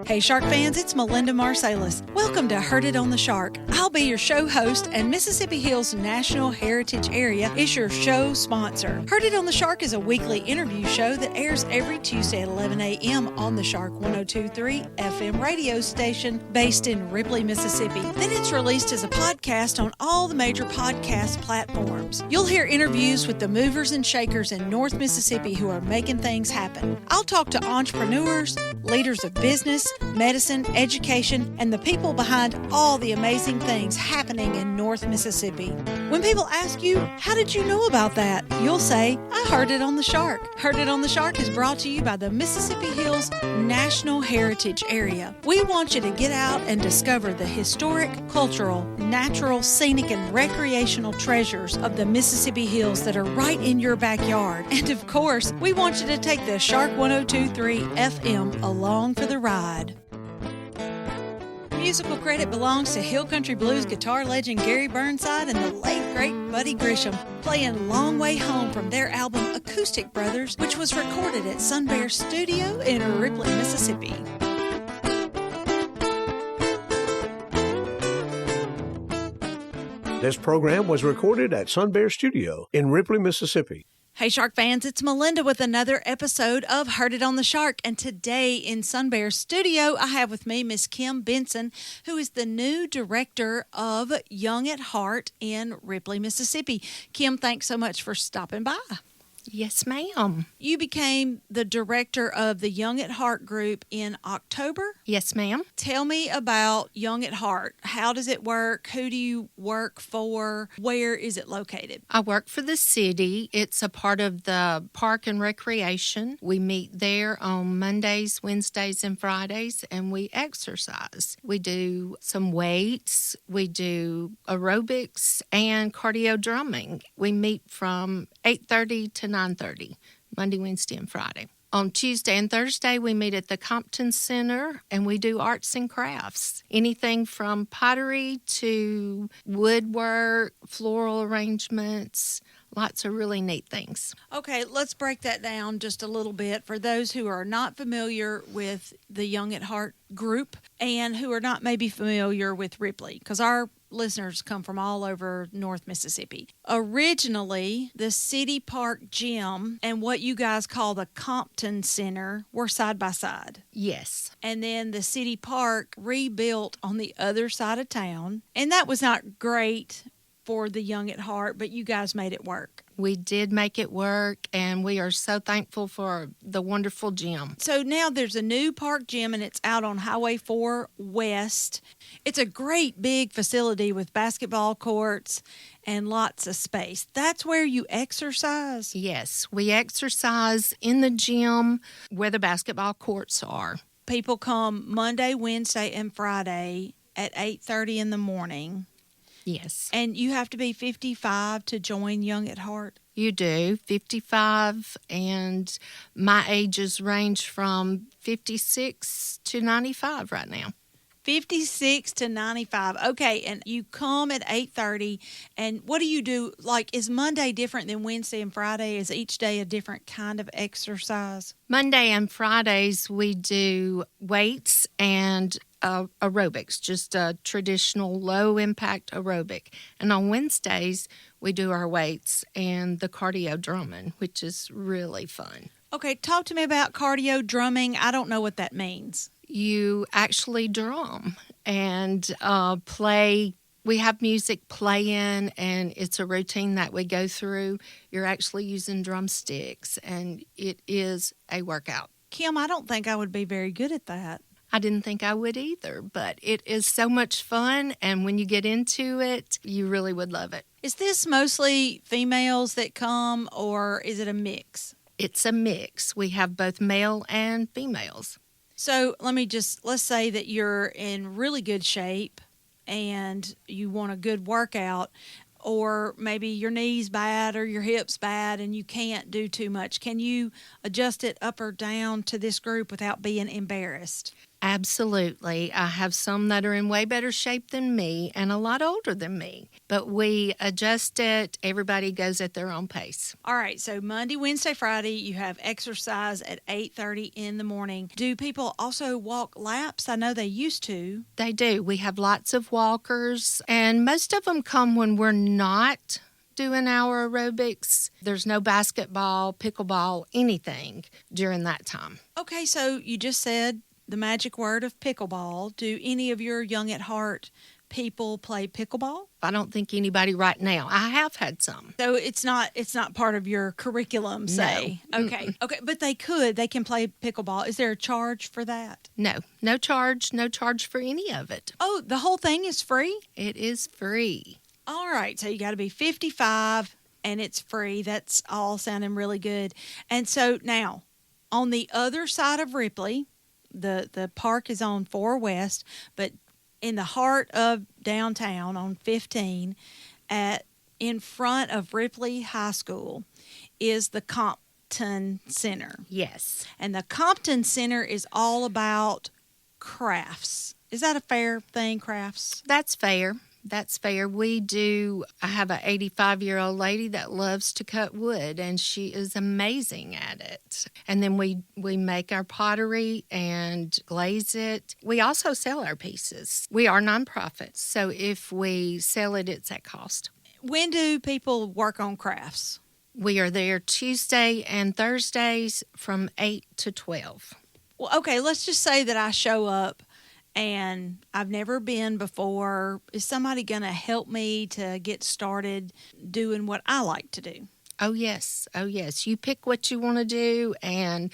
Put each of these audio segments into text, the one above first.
Hey Shark fans, it's Melinda Marsalis. Welcome to Heard It on the Shark. I'll be your show host, and Mississippi Hills National Heritage Area is your show sponsor. Heard It on the Shark is a weekly interview show that airs every Tuesday at 11 a.m. on the Shark 102.3 FM radio station based in Ripley, Mississippi. Then it's released as a podcast on all the major podcast platforms. You'll hear interviews with the movers and shakers in North Mississippi who are making things happen. I'll talk to entrepreneurs, leaders of business, medicine, education, and the people behind all the amazing things happening in North Mississippi. When people ask you, how did you know about that? You'll say, I heard it on the Shark. Heard It on the Shark is brought to you by the Mississippi Hills National Heritage Area. We want you to get out and discover the historic, cultural, natural, scenic, and recreational treasures of the Mississippi Hills that are right in your backyard. And of course, we want you to take the Shark 102.3 FM along for the ride. Musical credit belongs to Hill Country Blues guitar legend Gary Burnside and the late great Buddy Grisham, playing Long Way Home from their album Acoustic Brothers, which was recorded at Sun Bear Studio in Ripley, Mississippi. This program was recorded at Sun Bear Studio in Ripley, Mississippi. Hey Shark fans, it's Melinda with another episode of Heard It on the Shark, and today in Sun Bear Studio I have with me Miss Kim Benson, who is the new director of Young at Heart in Ripley, Mississippi. Kim, thanks so much for stopping by. Yes, ma'am. You became the director of the Young at Heart group in October? Yes, ma'am. Tell me about Young at Heart. How does it work? Who do you work for? Where is it located? I work for the city. It's a part of the Park and Recreation. We meet there on Mondays, Wednesdays, and Fridays, and we exercise. We do some weights, we do aerobics, and cardio drumming. We meet from 8:30 to 9:30, Monday, Wednesday, and Friday. On Tuesday and Thursday, we meet at the Compton Center, and we do arts and crafts. Anything from pottery to woodwork, floral arrangements, lots of really neat things. Okay, let's break that down just a little bit for those who are not familiar with the Young at Heart group and who are not maybe familiar with Ripley, because our listeners come from all over North Mississippi. Originally, the City Park Gym and what you guys call the Compton Center were side by side. Yes. And then the City Park rebuilt on the other side of town, and that was not great for the Young at Heart, but you guys made it work. We did make it work, and we are so thankful for the wonderful gym. So now there's a new park gym, and it's out on Highway 4 West. It's a great big facility with basketball courts and lots of space. That's where you exercise? Yes, we exercise in the gym where the basketball courts are. People come Monday, Wednesday, and Friday at 8:30 in the morning. Yes. And you have to be 55 to join Young at Heart? You do, 55, and my ages range from 56 to 95 right now. 56 to 95. Okay, and you come at 8:30, and what do you do? Like, is Monday different than Wednesday and Friday? Is each day a different kind of exercise? Monday and Fridays, we do weights and aerobics, just a traditional low-impact aerobic. And on Wednesdays, we do our weights and the cardio drumming, which is really fun. Okay, talk to me about cardio drumming. I don't know what that means. You actually drum and play. We have music playing, and it's a routine that we go through. You're actually using drumsticks, and it is a workout. Kim, I don't think I would be very good at that. I didn't think I would either, but it is so much fun, and when you get into it, you really would love it. Is this mostly females that come, or is it a mix? It's a mix. We have both male and females. So let's say that you're in really good shape and you want a good workout, or maybe your knee's bad or your hip's bad and you can't do too much. Can you adjust it up or down to this group without being embarrassed? Absolutely. I have some that are in way better shape than me and a lot older than me. But we adjust it. Everybody goes at their own pace. All right, so Monday, Wednesday, Friday, you have exercise at 8:30 in the morning. Do people also walk laps? I know they used to. They do. We have lots of walkers, and most of them come when we're not doing our aerobics. There's no basketball, pickleball, anything during that time. Okay, so you just said the magic word of pickleball. Do any of your Young at Heart people play pickleball? I don't think anybody right now. I have had some. So it's not part of your curriculum, say. No. Okay. Okay, but they can play pickleball. Is there a charge for that? No charge for any of it. Oh, the whole thing is free? It is free. All right, so you got to be 55 and it's free. That's all sounding really good. And so now, on the other side of Ripley, the park is on 4 West, but in the heart of downtown on 15, in front of Ripley High School, is the Compton Center. Yes. And the Compton Center is all about crafts. Is that a fair thing, crafts? That's fair. I have an 85-year-old lady that loves to cut wood, and she is amazing at it. And then we make our pottery and glaze it. We also sell our pieces. We are nonprofits, so if we sell it, it's at cost. When do people work on crafts? We are there Tuesday and Thursdays from 8 to 12. Well, okay, let's just say that I show up and I've never been before. Is somebody going to help me to get started doing what I like to do? Oh, yes. You pick what you want to do, and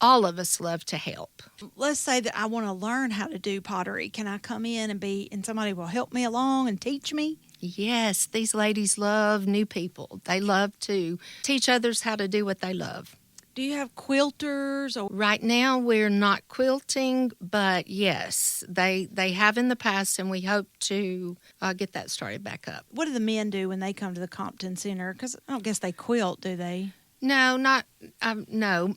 all of us love to help. Let's say that I want to learn how to do pottery. Can I come in and somebody will help me along and teach me? Yes, these ladies love new people. They love to teach others how to do what they love. Do you have quilters? Right now, we're not quilting, but yes, they have in the past, and we hope to get that started back up. What do the men do when they come to the Compton Center? Because I don't guess they quilt, do they? No, no.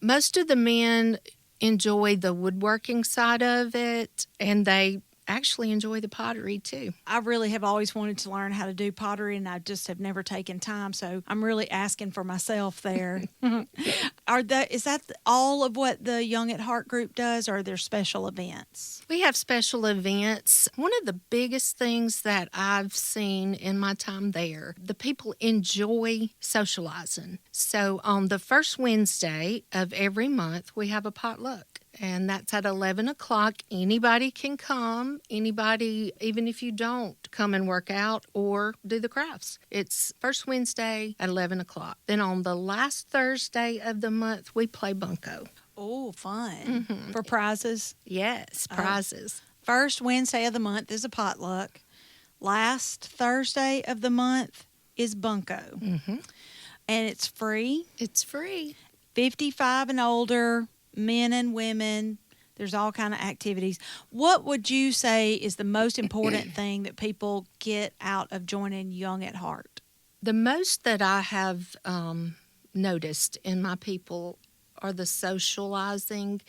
Most of the men enjoy the woodworking side of it, and they actually enjoy the pottery too. I really have always wanted to learn how to do pottery, and I just have never taken time, so I'm really asking for myself there. Is that all of what the Young at Heart group does, or are there special events? We have special events. One of the biggest things that I've seen in my time there, the people enjoy socializing. So on the first Wednesday of every month, we have a potluck. And that's at 11 o'clock. Anybody can come. Anybody, even if you don't, come and work out or do the crafts. It's first Wednesday at 11 o'clock. Then on the last Thursday of the month, we play bunco. Oh, fun. Mm-hmm. For prizes? Yes, prizes. First Wednesday of the month is a potluck. Last Thursday of the month is bunco. Mm-hmm. And it's free. It's free. 55 and older, men and women. There's all kind of activities. What would you say is the most important thing that people get out of joining Young at Heart? The most that I have noticed in my people are the socializing.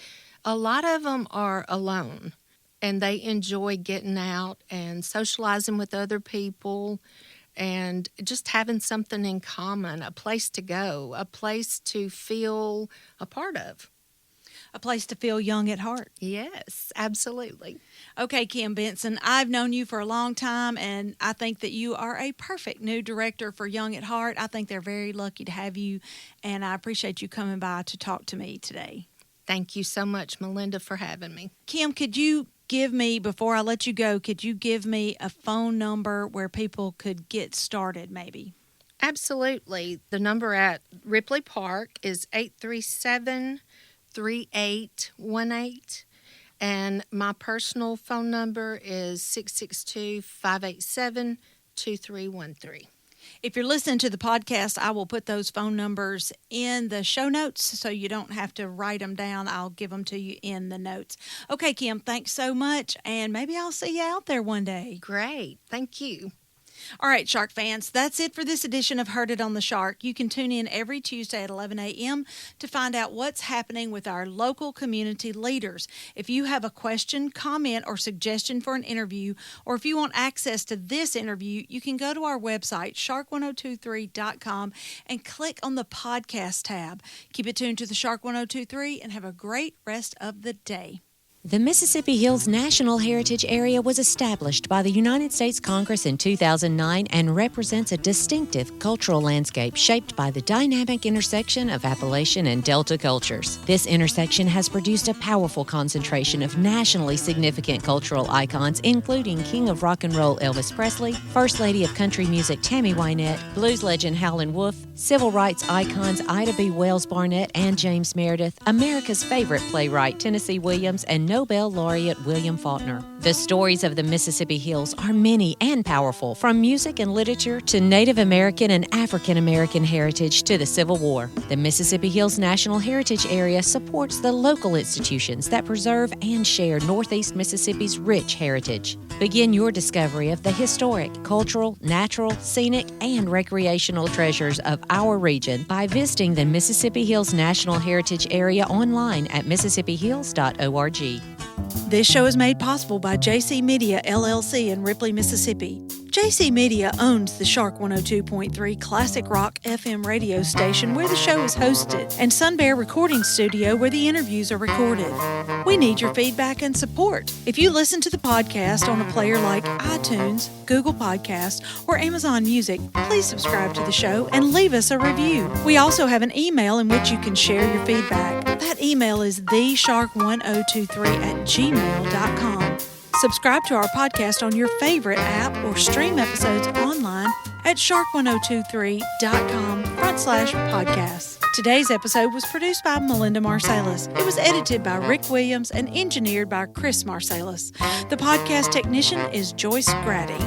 A lot of them are alone, and they enjoy getting out and socializing with other people and just having something in common, a place to go, a place to feel a part of. A place to feel young at heart. Yes, absolutely. Okay, Kim Benson, I've known you for a long time, and I think that you are a perfect new director for Young at Heart. I think they're very lucky to have you, and I appreciate you coming by to talk to me today. Thank you so much, Melinda, for having me. Kim, could you give me, before I let you go, could you give me a phone number where people could get started maybe? Absolutely. The number at Ripley Park is 837-3818, and my personal phone number is 662-587-2313. If you're listening to the podcast, I will put those phone numbers in the show notes so you don't have to write them down. I'll give them to you in the notes. Okay, Kim, thanks so much, and maybe I'll see you out there one day. Great. Thank you. All right, Shark fans, that's it for this edition of Heard It on the Shark. You can tune in every Tuesday at 11 a.m. to find out what's happening with our local community leaders. If you have a question, comment, or suggestion for an interview, or if you want access to this interview, you can go to our website, shark1023.com, and click on the podcast tab. Keep it tuned to the Shark 1023 and have a great rest of the day. The Mississippi Hills National Heritage Area was established by the United States Congress in 2009 and represents a distinctive cultural landscape shaped by the dynamic intersection of Appalachian and Delta cultures. This intersection has produced a powerful concentration of nationally significant cultural icons, including King of Rock and Roll Elvis Presley, First Lady of Country Music Tammy Wynette, blues legend Howlin Wolf, civil rights icons Ida B. Wells-Barnett and James Meredith, America's favorite playwright Tennessee Williams, and Nobel-Laureate William Faulkner. The stories of the Mississippi Hills are many and powerful, from music and literature to Native American and African American heritage to the Civil War. The Mississippi Hills National Heritage Area supports the local institutions that preserve and share Northeast Mississippi's rich heritage. Begin your discovery of the historic, cultural, natural, scenic, and recreational treasures of our region by visiting the Mississippi Hills National Heritage Area online at mississipphills.org. This show is made possible by JC Media, LLC in Ripley, Mississippi. JC Media owns the Shark 102.3 Classic Rock FM radio station where the show is hosted, and Sun Bear Recording Studio where the interviews are recorded. We need your feedback and support. If you listen to the podcast on a player like iTunes, Google Podcast, or Amazon Music, please subscribe to the show and leave us a review. We also have an email in which you can share your feedback. That email is theshark1023@gmail.com. Subscribe to our podcast on your favorite app or stream episodes online at shark1023.com/podcasts. Today's episode was produced by Melinda Marsalis. It was edited by Rick Williams and engineered by Chris Marsalis. The podcast technician is Joyce Grady.